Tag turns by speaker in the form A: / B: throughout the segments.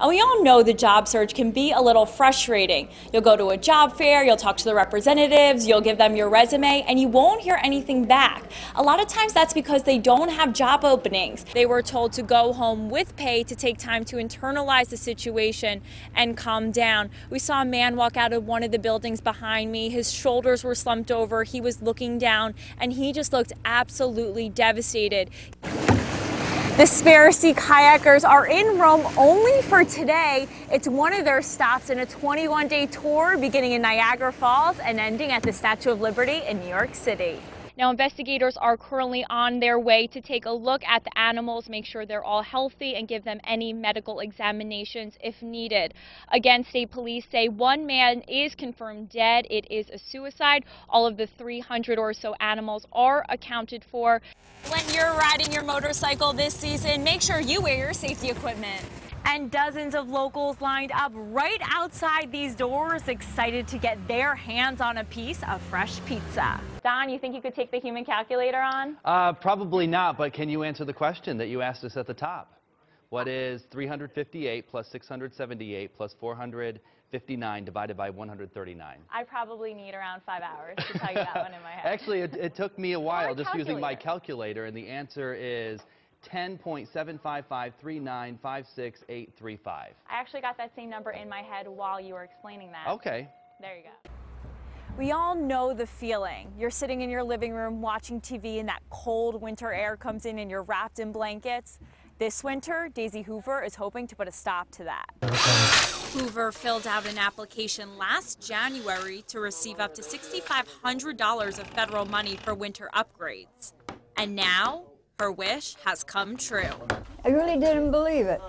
A: And we all know the job search can be a little frustrating. You'll go to a job fair, you'll talk to the representatives, you'll give them your resume, and you won't hear anything back. A lot of times that's because they don't have job openings. They were told to go home with pay to take time to internalize the situation and calm down. We saw a man walk out of one of the buildings behind me. His shoulders were slumped over, he was looking down, and he just looked absolutely devastated. The Spiracy kayakers are in Rome only for today. It's one of their stops in a 21-day tour beginning in Niagara Falls and ending at the Statue of Liberty in New York City. Now, investigators are currently on their way to take a look at the animals, make sure they're all healthy, and give them any medical examinations if needed. Again, state police say one man is confirmed dead. It is a suicide. All of the 300 or so animals are accounted for. When you're riding your motorcycle this season, make sure you wear your safety equipment. And dozens of locals lined up right outside these doors, excited to get their hands on a piece of fresh pizza. Don, you think you could take the human calculator on?
B: Probably not, but can you answer the question that you asked us at the top? What is 358 plus 678 plus 459 divided by 139?
A: I probably need around 5 hours to tell you that one in my head.
B: Actually, it took me a while just using my calculator, and the answer is 10.7553956,835.
A: I actually got that same number in my head while you were explaining that.
B: Okay.
A: There you go. We all know the feeling. You're sitting in your living room watching TV and that cold winter air comes in and you're wrapped in blankets. This winter, Daisy Hoover is hoping to put a stop to that. Hoover filled out an application last January to receive up to $6,500 of federal money for winter upgrades. And now, her wish has come true.
C: I really didn't believe it.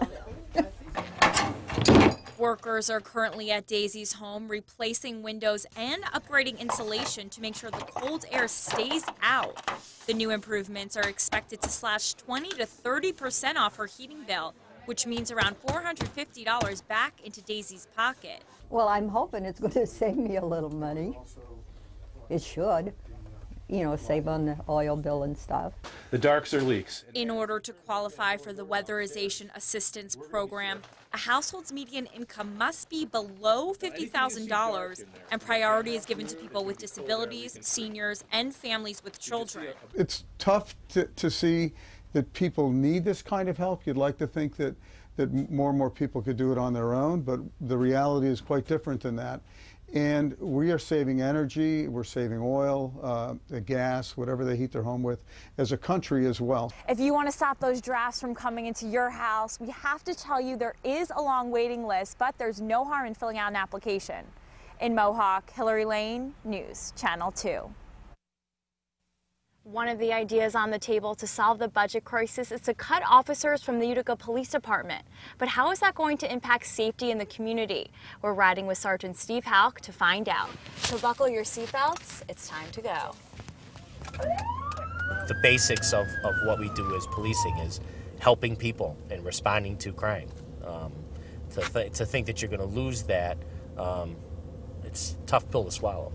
A: Workers are currently at Daisy's home replacing windows and upgrading insulation to make sure the cold air stays out. The new improvements are expected to slash 20 to 30% off her heating bill, which means around $450 back into Daisy's pocket.
C: Well, I'm hoping it's going to save me a little money. It should. You know, save on the oil bill and stuff.
D: The darks are leaks.
A: In order to qualify for the Weatherization Assistance Program, a household's median income must be below $50,000, and priority is given to people with disabilities, seniors, and families with children.
E: It's tough to see that people need this kind of help. You'd like to think that more and more people could do it on their own, but the reality is quite different than that. And we are saving energy, we're saving oil, gas, whatever they heat their home with, as a country as well.
A: If you want to stop those drafts from coming into your house, we have to tell you there is a long waiting list, but there's no harm in filling out an application. In Mohawk, Hilary Lane, News Channel 2. One of the ideas on the table to solve the budget crisis is to cut officers from the Utica Police Department. But how is that going to impact safety in the community? We're riding with Sergeant Steve Halk to find out. So buckle your seatbelts, it's time to go.
F: The basics of what we do as policing is helping people and responding to crime. To think that you're going to lose that, it's a tough pill to swallow.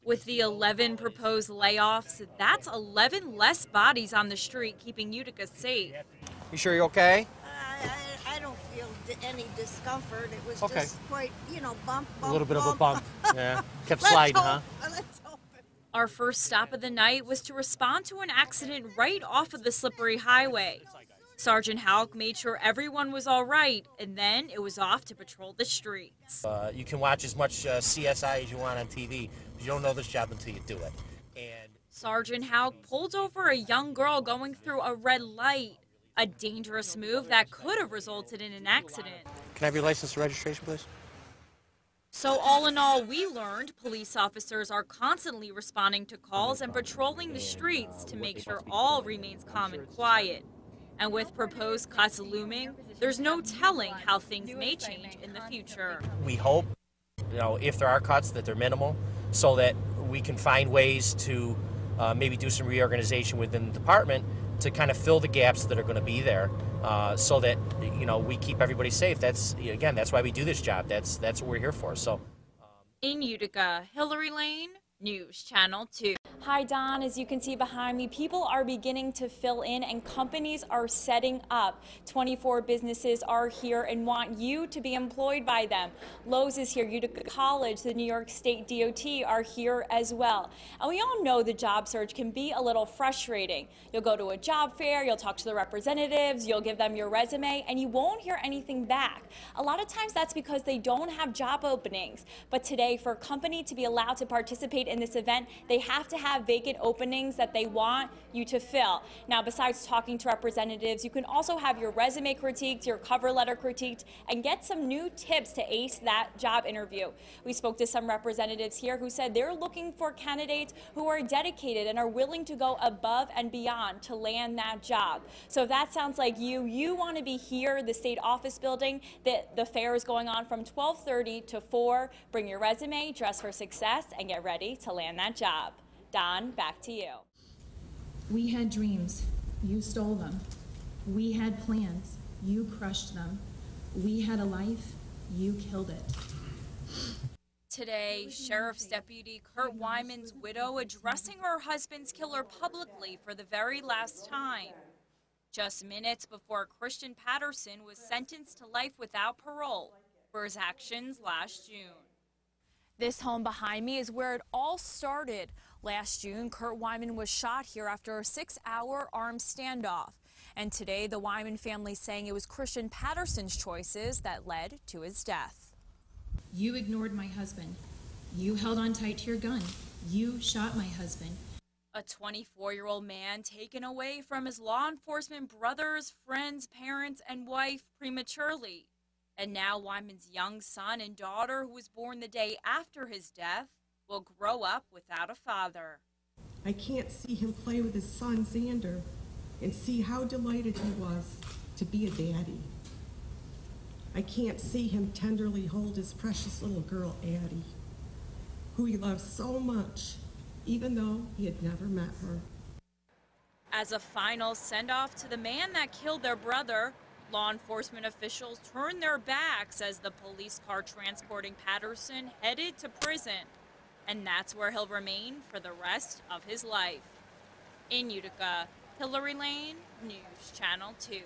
A: With the 11 proposed layoffs, that's 11 less bodies on the street, keeping Utica safe.
G: You sure you're okay?
H: I don't feel any discomfort. It was
G: okay.
H: Just quite, you know, bump.
G: A little bit of a bump. Yeah. Kept
H: Let's
G: sliding,
H: hope.
G: huh?
H: Let's hope.
A: Our first stop of the night was to respond to an accident right off of the slippery highway. Sergeant Halk made sure everyone was all right, and then it was off to patrol the streets.
F: You can watch as much CSI as you want on TV, but you don't know this job until you do it. And
A: Sergeant Halk pulled over a young girl going through a red light, a dangerous move that could have resulted in an accident.
G: Can I have your license and registration, please?
A: So all in all, we learned police officers are constantly responding to calls and patrolling the streets to make sure all remains calm and quiet. And with proposed cuts looming, there's no telling how things may change in the future.
F: we hope, if there are cuts, that they're minimal, so that we can find ways to maybe do some reorganization within the department to kind of fill the gaps that are going to be there, so that we keep everybody safe. That's why we do this job. That's what we're here for. So,
A: in Utica, Hilary Lane, News Channel 2. Hi, Don. As you can see behind me, people are beginning to fill in and companies are setting up. 24 businesses are here and want you to be employed by them. Lowe's is here, Utica College, the New York State DOT are here as well. And we all know the job search can be a little frustrating. You'll go to a job fair, you'll talk to the representatives, you'll give them your resume, and you won't hear anything back. A lot of times that's because they don't have job openings. But today, for a company to be allowed to participate in this event, they have to have vacant openings that they want you to fill. Now, besides talking to representatives, you can also have your resume critiqued, your cover letter critiqued, and get some new tips to ace that job interview. We spoke to some representatives here who said they're looking for candidates who are dedicated and are willing to go above and beyond to land that job. So if that sounds like you want to be here at the state office building. The fair is going on from 12:30 to 4. Bring your resume, dress for success, and get ready to land that job. Don, back to you.
D: We had dreams. You stole them. We had plans. You crushed them. We had a life. You killed it.
A: Today, Sheriff's Deputy Kurt Wyman's widow addressing her husband's killer publicly for the very last time. Just minutes before Christian Patterson was sentenced to life without parole for his actions last June. This home behind me is where it all started. Last June, Kurt Wyman was shot here after a 6-hour armed standoff. And today, the Wyman family saying it was Christian Patterson's choices that led to his death.
D: You ignored my husband. You held on tight to your gun. You shot my husband.
A: A 24-year-old man taken away from his law enforcement brothers, friends, parents, and wife prematurely. And now Wyman's young son and daughter, who was born the day after his death, will grow up without a father.
I: I can't see him play with his son, Xander, and see how delighted he was to be a daddy. I can't see him tenderly hold his precious little girl, Addie, who he loves so much, even though he had never met her.
A: As a final send-off to the man that killed their brother, law enforcement officials turned their backs as the police car transporting Patterson headed to prison. And that's where he'll remain for the rest of his life. In Utica, Hilary Lane, News Channel 2.